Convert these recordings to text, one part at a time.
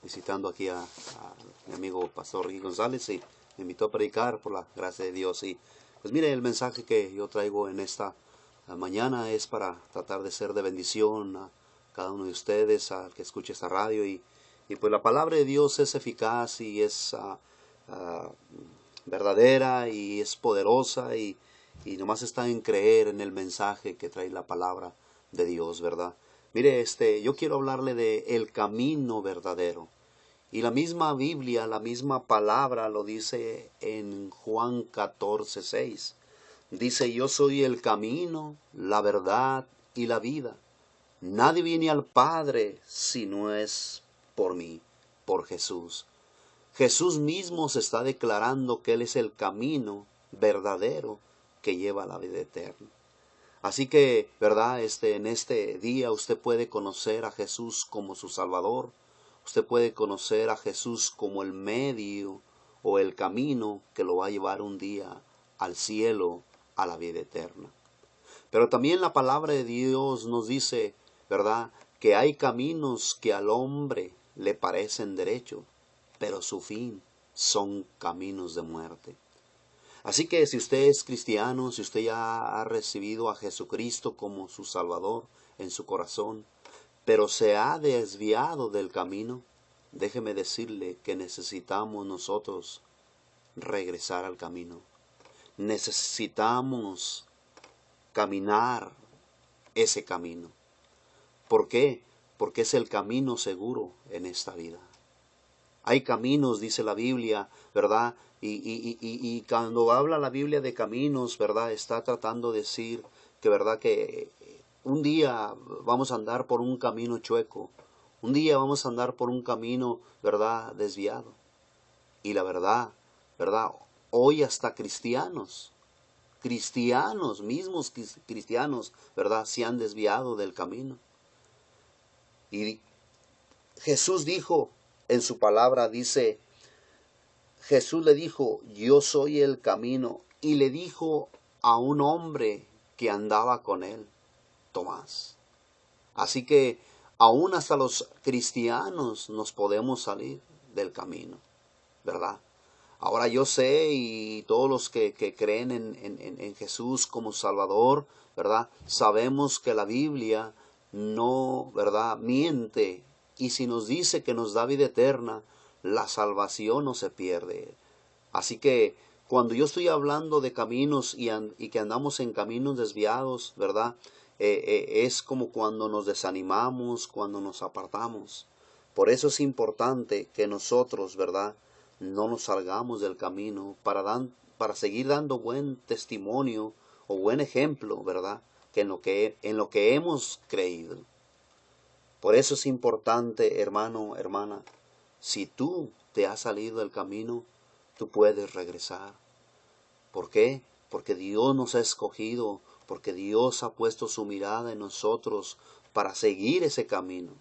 visitando aquí a mi amigo Pastor Ricky González y me invitó a predicar por la gracia de Dios. Y pues mire, el mensaje que yo traigo en esta mañana es para tratar de ser de bendición a cada uno de ustedes, al que escuche esta radio. Y pues la palabra de Dios es eficaz y es verdadera y es poderosa y nomás está en creer en el mensaje que trae la palabra de Dios, ¿verdad? Mire, yo quiero hablarle de el camino verdadero. Y la misma Biblia, la misma palabra lo dice en Juan 14:6. Dice, yo soy el camino, la verdad y la vida. Nadie viene al Padre si no es por mí, por Jesús. Jesús mismo se está declarando que Él es el camino verdadero que lleva a la vida eterna. Así que, ¿verdad? En este día usted puede conocer a Jesús como su Salvador. Usted puede conocer a Jesús como el medio o el camino que lo va a llevar un día al cielo, a la vida eterna. Pero también la palabra de Dios nos dice, ¿verdad?, que hay caminos que al hombre le parecen derechos, pero su fin son caminos de muerte. Así que si usted es cristiano, si usted ya ha recibido a Jesucristo como su Salvador en su corazón, pero se ha desviado del camino, déjeme decirle que necesitamos nosotros regresar al camino. Necesitamos caminar ese camino. ¿Por qué? Porque es el camino seguro en esta vida. Hay caminos, dice la Biblia, ¿verdad? Y cuando habla la Biblia de caminos, ¿verdad? Está tratando de decir que, ¿verdad?, que un día vamos a andar por un camino chueco. Un día vamos a andar por un camino, ¿verdad?, desviado. Y la verdad, ¿verdad?, hoy hasta cristianos, mismos cristianos, ¿verdad?, se han desviado del camino. Y Jesús dijo en su palabra, dice, Jesús le dijo, yo soy el camino, y le dijo a un hombre que andaba con él, Tomás. Así que aún hasta los cristianos nos podemos salir del camino, ¿verdad? Ahora yo sé, y todos los que creen en Jesús como Salvador, ¿verdad?, sabemos que la Biblia no, ¿verdad?, miente. Y si nos dice que nos da vida eterna, la salvación no se pierde. Así que cuando yo estoy hablando de caminos y que andamos en caminos desviados, ¿verdad?, es como cuando nos desanimamos, cuando nos apartamos. Por eso es importante que nosotros, ¿verdad?, no nos salgamos del camino para seguir dando buen testimonio o buen ejemplo, ¿verdad?, que en lo que hemos creído. Por eso es importante, hermano, hermana, si tú te has salido del camino, tú puedes regresar. ¿Por qué? Porque Dios nos ha escogido, porque Dios ha puesto su mirada en nosotros para seguir ese camino.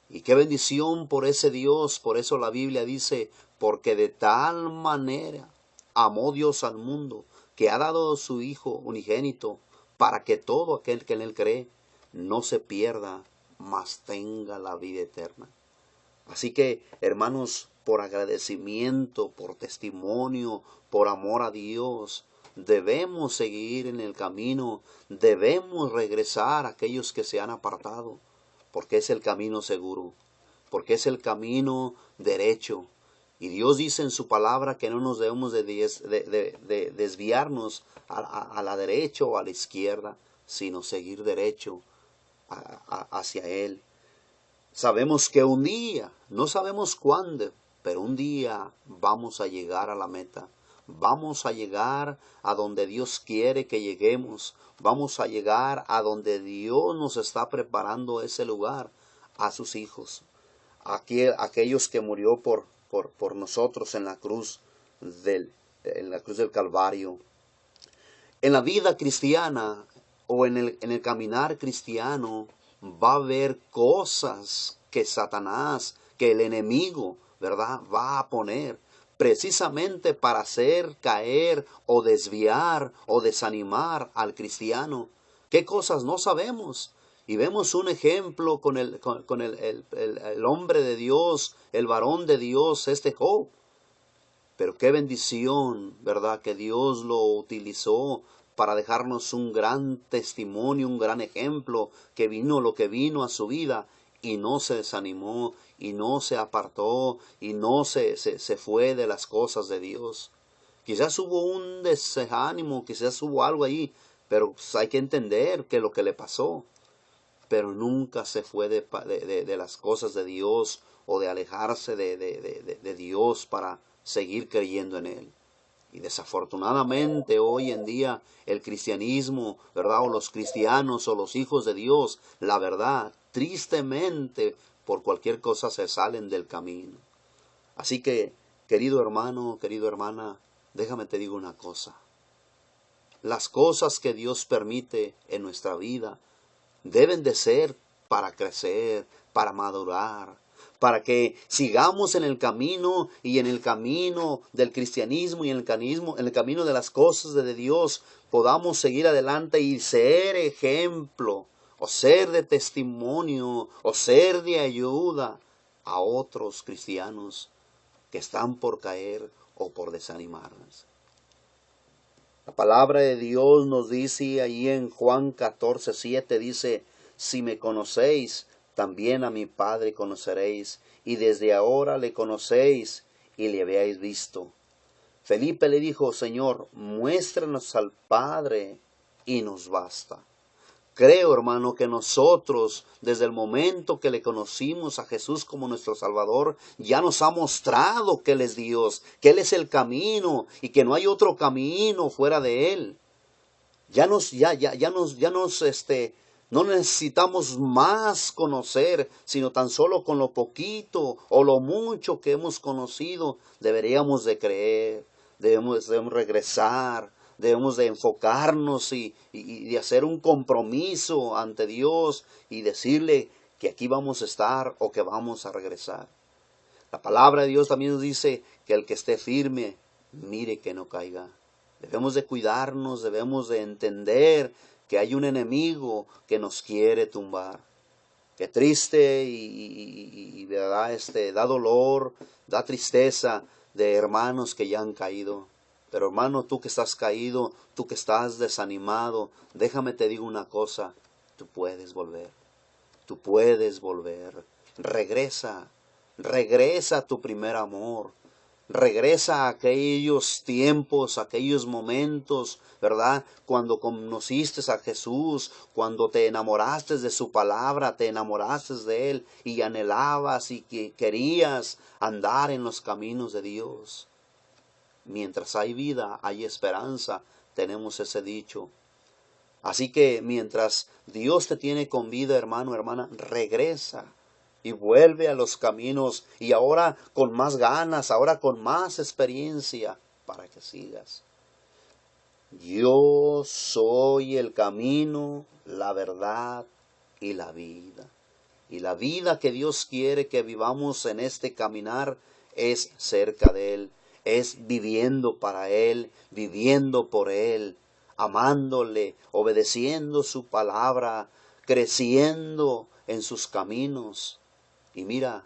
Y qué bendición por ese Dios. Por eso la Biblia dice, porque de tal manera amó Dios al mundo, que ha dado a su Hijo unigénito, para que todo aquel que en él cree no se pierda, mas tenga la vida eterna. Así que, hermanos, por agradecimiento, por testimonio, por amor a Dios, debemos seguir en el camino, debemos regresar a aquellos que se han apartado, porque es el camino seguro, porque es el camino derecho. Y Dios dice en su palabra que no nos debemos de desviarnos a la derecha o a la izquierda, sino seguir derecho hacia Él. Sabemos que un día, no sabemos cuándo, pero un día vamos a llegar a la meta. Vamos a llegar a donde Dios quiere que lleguemos. Vamos a llegar a donde Dios nos está preparando ese lugar, a sus hijos. Aquellos que murió por nosotros en la cruz del Calvario. En la vida cristiana o en el caminar cristiano va a haber cosas que Satanás, que el enemigo, ¿verdad?, va a poner precisamente para hacer caer o desviar o desanimar al cristiano. ¿Qué cosas? No sabemos. Y vemos un ejemplo con el hombre de Dios, el varón de Dios, Job. Pero qué bendición, ¿verdad? Que Dios lo utilizó para dejarnos un gran testimonio, un gran ejemplo, que vino lo que vino a su vida y no se desanimó y no se apartó y no se fue de las cosas de Dios. Quizás hubo un desánimo, quizás hubo algo ahí, pero pues hay que entender que lo que le pasó, pero nunca se fue de las cosas de Dios o de alejarse de Dios para seguir creyendo en Él. Y desafortunadamente hoy en día el cristianismo, ¿verdad? O los cristianos o los hijos de Dios, la verdad, tristemente por cualquier cosa se salen del camino. Así que, querido hermano, querida hermana, déjame te digo una cosa. Las cosas que Dios permite en nuestra vida deben de ser para crecer, para madurar, para que sigamos en el camino y en el camino del cristianismo y en el camino de las cosas de Dios, podamos seguir adelante y ser ejemplo, o ser de testimonio, o ser de ayuda a otros cristianos que están por caer o por desanimarse. La palabra de Dios nos dice ahí en Juan 14:7, dice: si me conocéis, también a mi Padre conoceréis, y desde ahora le conocéis y le habéis visto. Felipe le dijo: Señor, muéstranos al Padre y nos basta. Creo, hermano, que nosotros, desde el momento que le conocimos a Jesús como nuestro Salvador, ya nos ha mostrado que Él es Dios, que Él es el camino y que no hay otro camino fuera de Él. No necesitamos más conocer, sino tan solo con lo poquito o lo mucho que hemos conocido, deberíamos de creer, debemos regresar. Debemos de enfocarnos y de hacer un compromiso ante Dios y decirle que aquí vamos a estar o que vamos a regresar. La palabra de Dios también nos dice que el que esté firme, mire que no caiga. Debemos de cuidarnos, debemos de entender que hay un enemigo que nos quiere tumbar. Qué triste y ¿verdad? Da dolor, da tristeza de hermanos que ya han caído. Pero hermano, tú que estás caído, tú que estás desanimado, déjame te digo una cosa, tú puedes volver, tú puedes volver. Regresa, regresa a tu primer amor, regresa a aquellos tiempos, aquellos momentos, ¿verdad? Cuando conociste a Jesús, cuando te enamoraste de su palabra, te enamoraste de Él y anhelabas y que querías andar en los caminos de Dios. Mientras hay vida, hay esperanza, tenemos ese dicho. Así que mientras Dios te tiene con vida, hermano, hermana, regresa y vuelve a los caminos y ahora con más ganas, ahora con más experiencia para que sigas. Yo soy el camino, la verdad y la vida. Y la vida que Dios quiere que vivamos en este caminar es cerca de Él, es viviendo para Él, viviendo por Él, amándole, obedeciendo su palabra, creciendo en sus caminos. Y mira,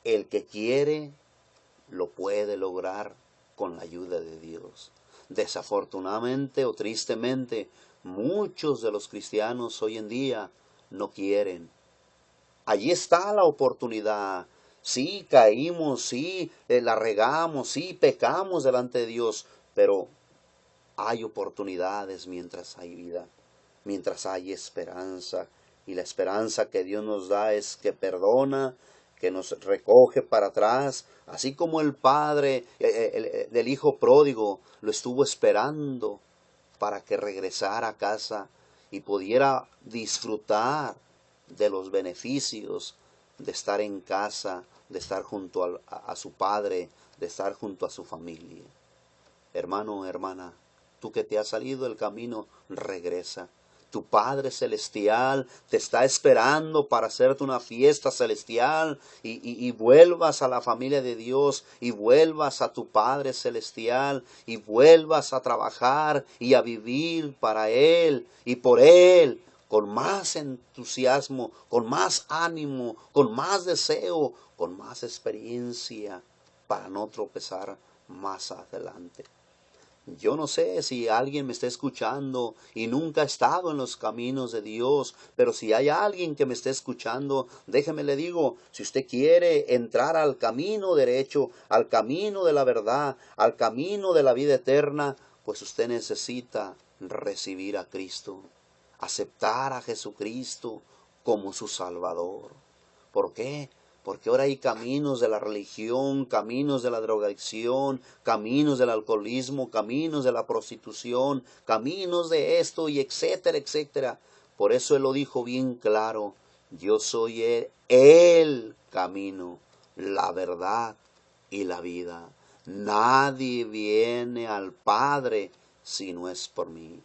el que quiere lo puede lograr con la ayuda de Dios. Desafortunadamente o tristemente, muchos de los cristianos hoy en día no quieren. Allí está la oportunidad. Sí, caímos, sí, la regamos, sí, pecamos delante de Dios, pero hay oportunidades mientras hay vida, mientras hay esperanza. Y la esperanza que Dios nos da es que perdona, que nos recoge para atrás, así como el padre del hijo pródigo lo estuvo esperando para que regresara a casa y pudiera disfrutar de los beneficios de estar en casa, de estar junto a su padre, de estar junto a su familia. Hermano, hermana, tú que te has salido del camino, regresa. Tu Padre Celestial te está esperando para hacerte una fiesta celestial y vuelvas a la familia de Dios y vuelvas a tu Padre Celestial y vuelvas a trabajar y a vivir para Él y por Él con más entusiasmo, con más ánimo, con más deseo, con más experiencia, para no tropezar más adelante. Yo no sé si alguien me está escuchando y nunca ha estado en los caminos de Dios, pero si hay alguien que me esté escuchando, déjeme le digo, si usted quiere entrar al camino derecho, al camino de la verdad, al camino de la vida eterna, pues usted necesita recibir a Cristo, aceptar a Jesucristo como su Salvador. ¿Por qué? Porque ahora hay caminos de la religión, caminos de la drogadicción, caminos del alcoholismo, caminos de la prostitución, caminos de esto y etcétera, etcétera. Por eso Él lo dijo bien claro, yo soy el camino, la verdad y la vida. Nadie viene al Padre si no es por mí.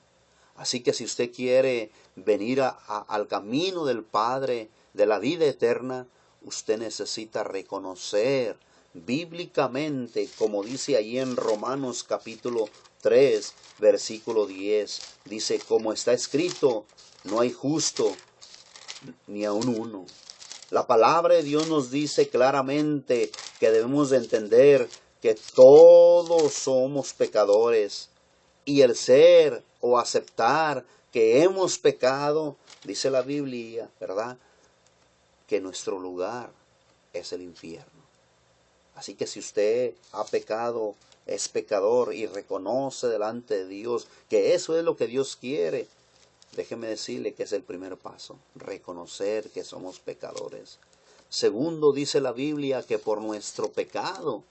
Así que si usted quiere venir al camino del Padre, de la vida eterna, usted necesita reconocer bíblicamente, como dice allí en Romanos capítulo 3, versículo 10, dice, como está escrito, no hay justo ni aun uno. La palabra de Dios nos dice claramente que debemos de entender que todos somos pecadores. Y el ser o aceptar que hemos pecado, dice la Biblia, ¿verdad? Que nuestro lugar es el infierno. Así que si usted ha pecado, es pecador y reconoce delante de Dios que eso es lo que Dios quiere, déjeme decirle que es el primer paso, reconocer que somos pecadores. Segundo, dice la Biblia que por nuestro pecado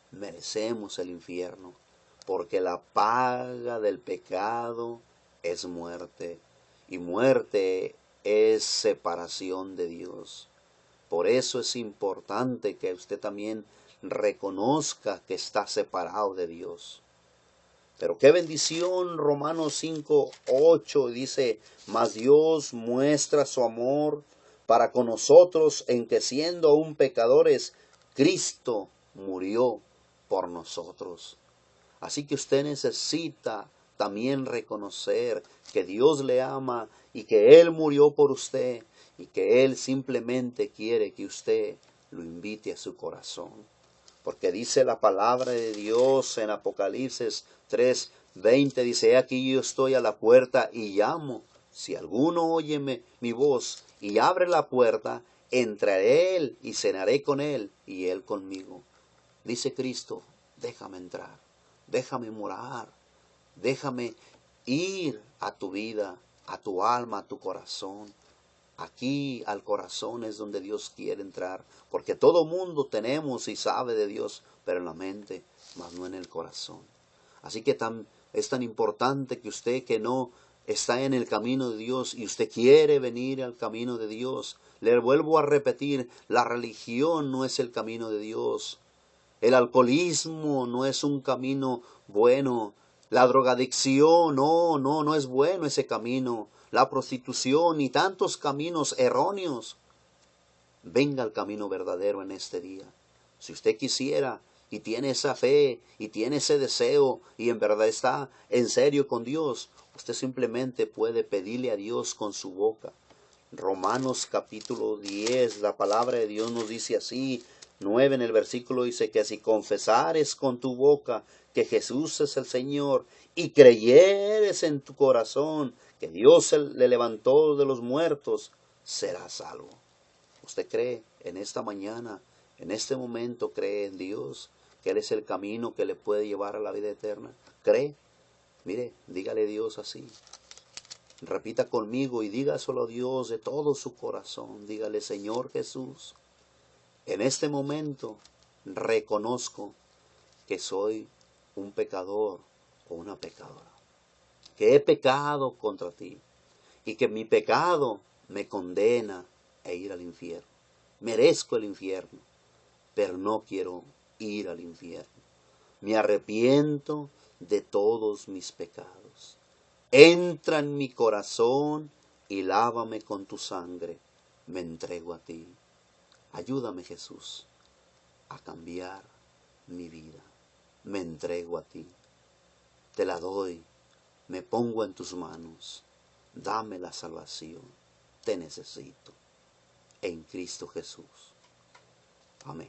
merecemos el infierno, porque la paga del pecado es muerte, y muerte es separación de Dios. Por eso es importante que usted también reconozca que está separado de Dios. Pero qué bendición, Romanos 5:8 dice, mas Dios muestra su amor para con nosotros en que siendo aún pecadores, Cristo murió por nosotros. Así que usted necesita también reconocer que Dios le ama y que Él murió por usted y que Él simplemente quiere que usted lo invite a su corazón. Porque dice la palabra de Dios en Apocalipsis 3:20, dice, aquí yo estoy a la puerta y llamo. Si alguno oye mi voz y abre la puerta, entraré Él y cenaré con Él y Él conmigo. Dice Cristo, déjame entrar, déjame morar, déjame ir a tu vida, a tu alma, a tu corazón. Aquí al corazón es donde Dios quiere entrar, porque todo mundo tenemos y sabe de Dios, pero en la mente, mas no en el corazón. Así que es tan importante que usted que no está en el camino de Dios y usted quiere venir al camino de Dios, le vuelvo a repetir, la religión no es el camino de Dios. El alcoholismo no es un camino bueno. La drogadicción, no es bueno ese camino. La prostitución y tantos caminos erróneos. Venga al camino verdadero en este día. Si usted quisiera y tiene esa fe y tiene ese deseo y en verdad está en serio con Dios, usted simplemente puede pedirle a Dios con su boca. Romanos capítulo 10, la palabra de Dios nos dice así, 9 en el versículo dice que si confesares con tu boca que Jesús es el Señor y creyeres en tu corazón que Dios le levantó de los muertos, serás salvo. ¿Usted cree en esta mañana, en este momento, cree en Dios, que Él es el camino que le puede llevar a la vida eterna? ¿Cree? Mire, dígale a Dios así. Repita conmigo y dígaselo a Dios de todo su corazón. Dígale, Señor Jesús, en este momento reconozco que soy un pecador o una pecadora, que he pecado contra ti y que mi pecado me condena a ir al infierno. Merezco el infierno, pero no quiero ir al infierno. Me arrepiento de todos mis pecados. Entra en mi corazón y lávame con tu sangre. Me entrego a ti. Ayúdame, Jesús, a cambiar mi vida. Me entrego a ti. Te la doy. Me pongo en tus manos. Dame la salvación. Te necesito. En Cristo Jesús. Amén.